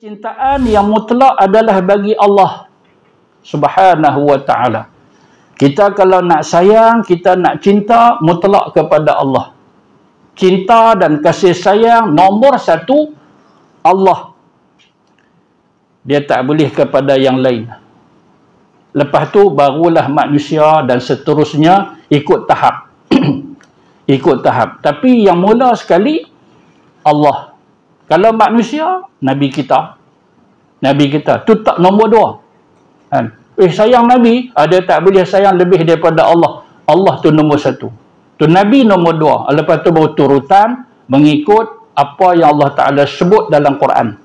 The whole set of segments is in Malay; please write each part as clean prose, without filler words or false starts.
Kecintaan yang mutlak adalah bagi Allah Subhanahu wa ta'ala. Kita kalau nak sayang, kita nak cinta, mutlak kepada Allah. Cinta dan kasih sayang nombor satu Allah. Dia tak boleh kepada yang lain. Lepas tu barulah manusia dan seterusnya ikut tahap. Ikut tahap. Tapi yang mula sekali Allah. Kalau manusia, Nabi kita. Nabi kita. Tu tak nombor dua. Kan? Sayang Nabi, ada tak boleh sayang lebih daripada Allah. Allah tu nombor satu. Tu Nabi nombor dua. Lepas tu baru turutan mengikut apa yang Allah Ta'ala sebut dalam Quran.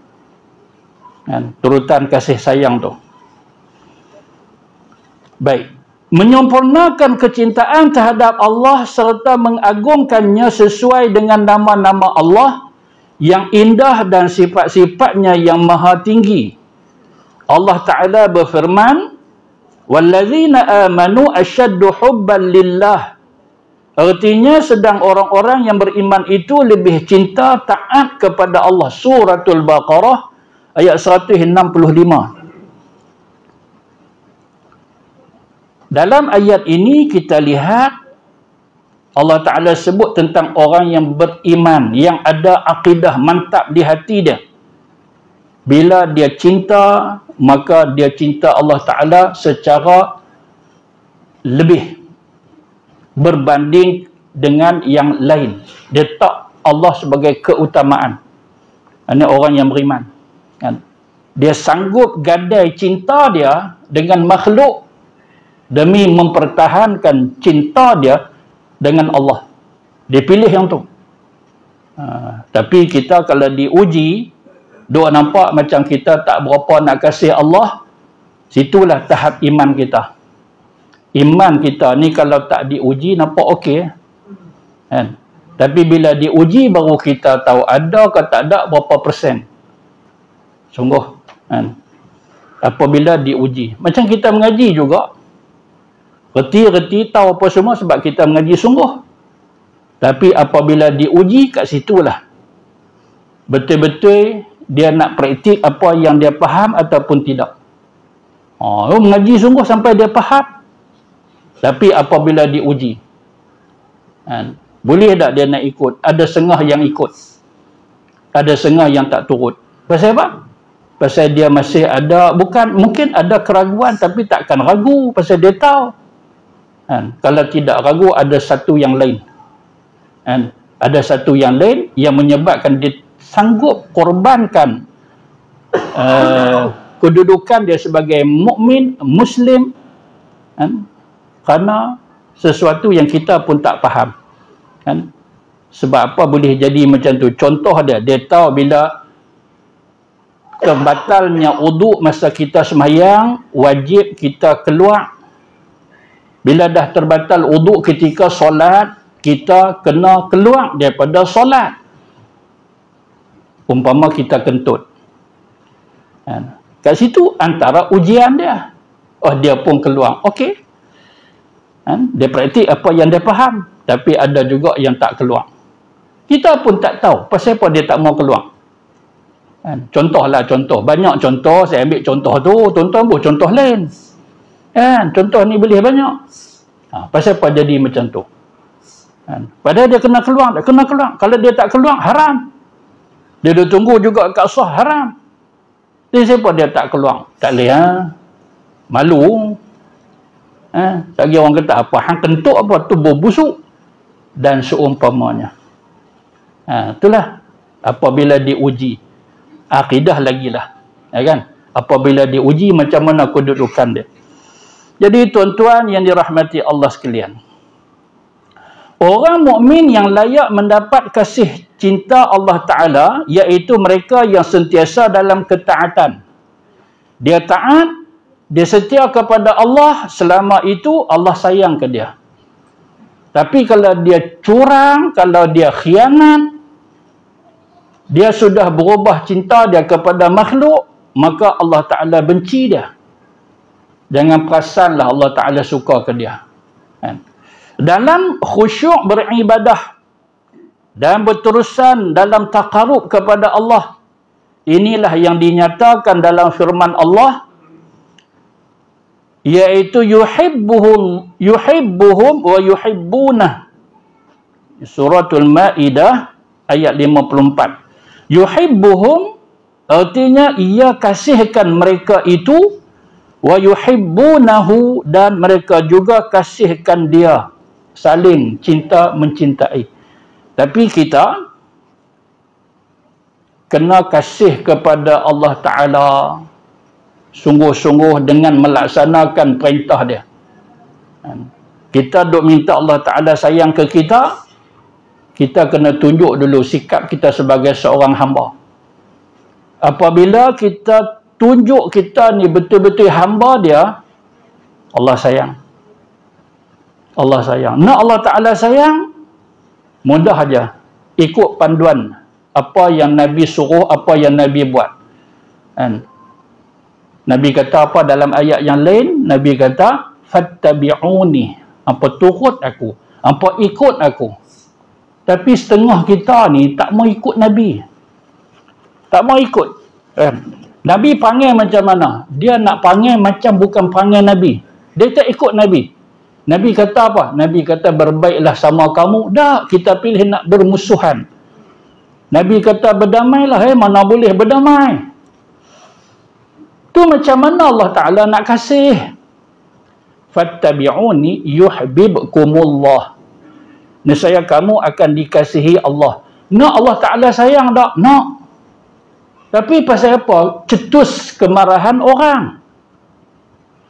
Kan? Turutan kasih sayang tu. Baik. Menyempurnakan kecintaan terhadap Allah serta mengagungkannya sesuai dengan nama-nama Allah yang indah dan sifat-sifatnya yang maha tinggi. Allah Ta'ala berfirman, وَالَّذِينَ آمَنُوا أَشَدُّ حُبًّا لِلَّهِ. Artinya sedang orang-orang yang beriman itu lebih cinta taat kepada Allah. Suratul Baqarah ayat 165. Dalam ayat ini kita lihat Allah Ta'ala sebut tentang orang yang beriman, yang ada akidah mantap di hati dia. Bila dia cinta, maka dia cinta Allah Ta'ala secara lebih berbanding dengan yang lain. Dia tak Allah sebagai keutamaan. Ini orang yang beriman. Kan? Dia sanggup gadai cinta dia dengan makhluk demi mempertahankan cinta dia dengan Allah. Dia pilih yang tu. Tapi kita kalau diuji, duk nampak macam kita tak berapa nak kasih Allah, situlah tahap iman kita. Iman kita ni kalau tak diuji nampak okey. Kan? Tapi bila diuji baru kita tahu ada ke tak ada berapa persen. Sungguh. Kan? Apabila diuji. Macam kita mengaji juga. Reti-reti tahu apa semua sebab kita mengaji sungguh. Tapi apabila diuji kat situlah betul-betul dia nak praktik apa yang dia faham ataupun tidak. Mengaji sungguh sampai dia faham. Tapi apabila diuji, boleh tak dia nak ikut? Ada setengah yang ikut. Ada setengah yang tak turut. Pasal apa? Pasal dia masih ada, mungkin ada keraguan tapi takkan ragu pasal dia tahu. Kalau tidak ragu, ada satu yang lain. Ada satu yang lain yang menyebabkan dia sanggup korbankan kedudukan dia sebagai mukmin, Muslim, kerana sesuatu yang kita pun tak faham. Sebab apa boleh jadi macam tu? Contoh dia tahu bila kebatalnya uduk masa kita sembahyang, wajib kita keluar. Bila dah terbatal uduk ketika solat, kita kena keluar daripada solat. Umpama kita kentut. Kat situ antara ujian dia. Dia pun keluar. Okey. Dia praktik apa yang dia faham. Tapi ada juga yang tak keluar. Kita pun tak tahu pasal apa dia tak mau keluar. Contohlah contoh. Banyak contoh. Saya ambil contoh tu. Tuan-tuan buat contoh lain. Contoh ni boleh banyak. Pasal apa jadi macam tu? Padahal dia kena keluar. Dia kena keluar. Kalau dia tak keluar, haram. Dia dah tunggu juga kat sah, haram. Jadi siapa dia tak keluar? Tak boleh, malu. Lagi orang kata apa? Hang kentut apa? Tubuh busuk. Dan seumpamanya. Itulah. Apabila diuji. Akidah lagi lah. Kan? Apabila diuji, macam mana kedudukan dia. Jadi tuan-tuan yang dirahmati Allah sekalian. Orang mukmin yang layak mendapat kasih cinta Allah Ta'ala, iaitu mereka yang sentiasa dalam ketaatan. Dia taat, dia setia kepada Allah, selama itu Allah sayang ke dia. Tapi kalau dia curang, kalau dia khianat, dia sudah berubah cinta dia kepada makhluk, maka Allah Ta'ala benci dia. Jangan perasanlah Allah Ta'ala suka ke dia. Dalam khusyuk beribadah dan berterusan dalam taqarrub kepada Allah, inilah yang dinyatakan dalam firman Allah, iaitu yuhibbuhum wa yuhibbunah. Suratul Maidah ayat 54. Yuhibbuhum artinya ia kasihkan mereka itu, wa yuhibbunahu dan mereka juga kasihkan dia, saling cinta mencintai. Tapi kita kena kasih kepada Allah Ta'ala sungguh-sungguh dengan melaksanakan perintah dia. Kita duk minta Allah Ta'ala sayang ke kita, kita kena tunjuk dulu sikap kita sebagai seorang hamba. Apabila kita tunjuk kita ni betul-betul hamba dia, Allah sayang. Allah sayang. Nak Allah Ta'ala sayang, mudah aja. Ikut panduan apa yang Nabi suruh, apa yang Nabi buat. Nabi kata apa dalam ayat yang lain? Nabi kata, fattabi'uni. Apa turut aku, apa ikut aku. Tapi setengah kita ni tak mau ikut Nabi. Tak mau ikut. Nabi panggil macam mana? Dia nak panggil macam bukan panggil Nabi. Dia tak ikut Nabi. Nabi kata apa? Nabi kata berbaiklah sama kamu. Dah, kita pilih nak bermusuhan. Nabi kata berdamailah. Mana boleh berdamai? Tu macam mana Allah Ta'ala nak kasih? Fattabi'uni yuhbibkumullah. Nescaya kamu akan dikasihi Allah. Nak Allah Ta'ala sayang tak? Nak. Tapi pasal apa? Cetus kemarahan orang.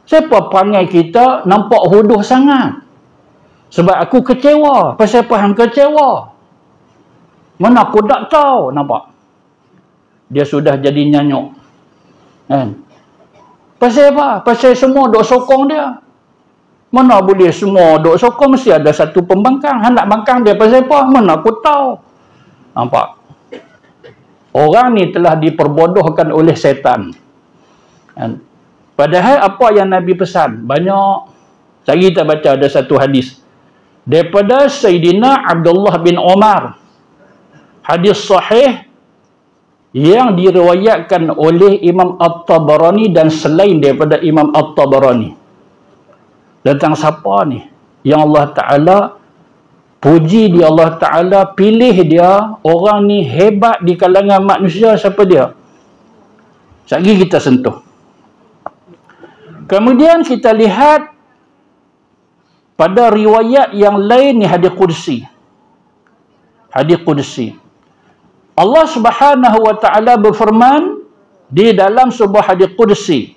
Siapa panggil kita nampak huduh sangat? Sebab aku kecewa. Pasal apa hang kecewa? Mana aku tak tahu. Nampak? Dia sudah jadi nyanyuk. Pasal apa? Pasal semua duk sokong dia. Mana boleh semua duk sokong? Mesti ada satu pembangkang. Hang nak bangkang dia pasal apa? Mana aku tahu. Nampak? Orang ni telah diperbodohkan oleh setan. Padahal apa yang Nabi pesan? Banyak. Cari kita baca ada satu hadis. Daripada Sayyidina Abdullah bin Umar. Hadis sahih yang diriwayatkan oleh Imam At-Tabarani dan selain daripada Imam At-Tabarani. Tentang siapa ni? Yang Allah Ta'ala puji dia, Allah Ta'ala pilih dia, orang ni hebat di kalangan manusia. Siapa dia? Sekali kita sentuh. Kemudian kita lihat pada riwayat yang lain ni hadis qudsi. Hadis qudsi. Allah Subhanahu wa Ta'ala berfirman di dalam sebuah hadis qudsi.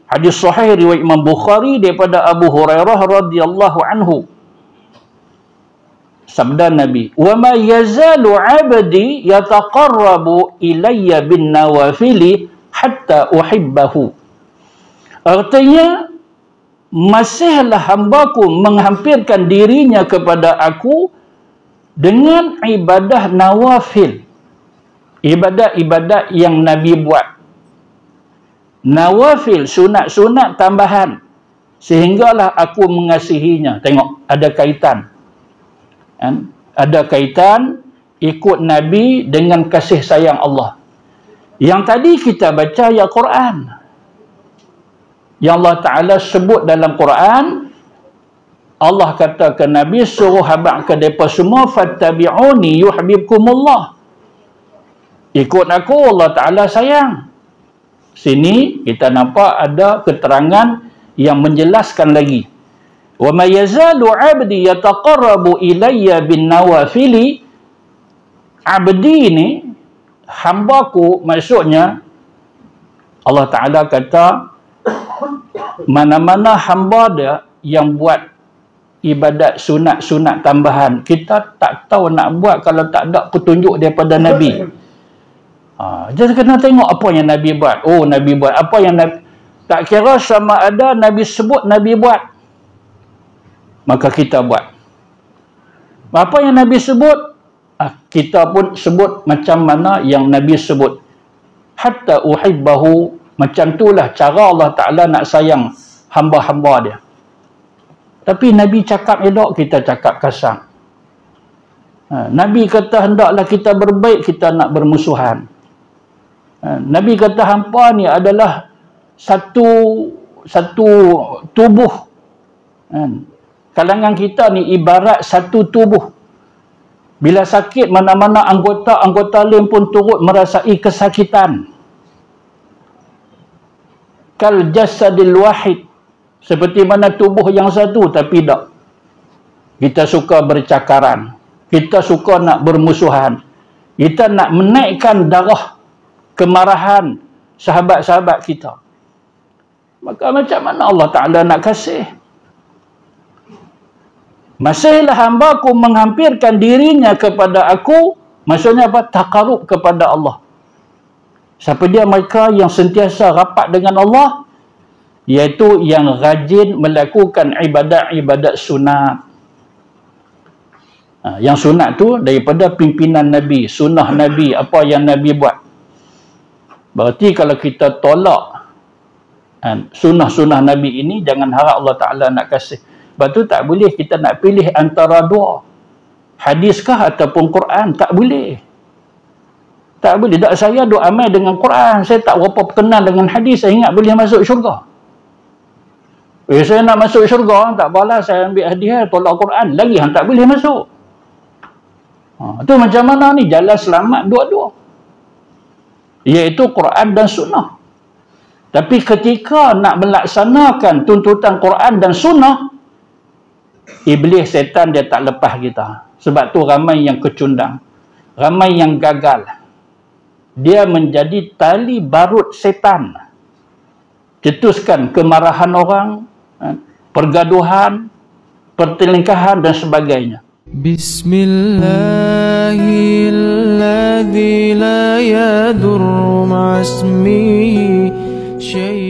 Hadis sahih riwayat Imam Bukhari daripada Abu Hurairah radhiyallahu anhu. Sabda Nabi, "Wa ma yazalu 'abdi yataqarrabu ilayya bin nawafili hatta uhibbahu." Artinya, masihlah hambaku menghampirkan dirinya kepada aku dengan ibadah nawafil. Ibadat-ibadat yang Nabi buat. Nawafil, sunat-sunat tambahan. Sehinggalah aku mengasihinya. Tengok, ada kaitan. Ada kaitan ikut Nabi dengan kasih sayang Allah. Yang tadi kita baca ayat Quran. Yang Allah Ta'ala sebut dalam Quran, Allah kata ke Nabi, suruh habaq ke mereka semua, fattabi'uni yuhbibkumullah. Ikut aku, Allah Ta'ala sayang. Sini kita nampak ada keterangan yang menjelaskan lagi. Wa ma yazalu 'abdi yataqarrabu ilayya bin nawafili. Abdi ni, hambaku, maksudnya Allah Ta'ala kata mana-mana hamba dia yang buat ibadat sunat-sunat tambahan, kita tak tahu nak buat kalau tak ada petunjuk daripada Nabi. Jadi kena tengok apa yang Nabi buat. Oh, Nabi buat apa yang Nabi, tak kira sama ada Nabi sebut, Nabi buat, maka kita buat. Apa yang Nabi sebut, kita pun sebut macam mana yang Nabi sebut. Hatta uhibbahu. Macam itulah cara Allah Ta'ala nak sayang hamba-hamba dia. Tapi Nabi cakap elok, kita cakap kasar. Nabi kata hendaklah kita berbaik, kita nak bermusuhan. Nabi kata hampa ni adalah satu tubuh. Kalangan kita ni ibarat satu tubuh. Bila sakit, mana-mana anggota lain pun turut merasai kesakitan. Kal jasadil wahid, seperti mana tubuh yang satu, tapi tak. Kita suka bercakaran, kita suka nak bermusuhan, kita nak menaikkan darah kemarahan sahabat-sahabat kita. Maka macam mana Allah Ta'ala nak kasih? Masihlah hamba-Ku menghampirkan dirinya kepada Aku. Maksudnya apa? Taqarrub kepada Allah. Siapa dia mereka yang sentiasa rapat dengan Allah? Iaitu yang rajin melakukan ibadat-ibadat sunat. Yang sunat tu daripada pimpinan Nabi, sunnah Nabi, apa yang Nabi buat. Berarti kalau kita tolak sunnah-sunnah Nabi ini, jangan harap Allah Ta'ala nak kasih. Sebab tu tak boleh kita nak pilih antara dua. Hadiskah ataupun Quran? Tak boleh. Tak boleh. Tak, saya duk amal dengan Quran. Saya tak berapa kenal dengan hadis. Saya ingat boleh masuk syurga. Saya nak masuk syurga, tak apalah saya ambil hadiah, tolak Quran. Lagi yang tak boleh masuk. Itu macam mana ni? Jalan selamat dua-dua. Iaitu Quran dan Sunnah. Tapi ketika nak melaksanakan tuntutan Quran dan Sunnah, Iblis, setan, dia tak lepas kita. Sebab tu ramai yang kecundang. Ramai yang gagal. Dia menjadi tali barut setan. Cetuskan kemarahan orang, pergaduhan, pertelingkahan dan sebagainya. Bismillahilladzi la yadurru ma'asmihi syai'un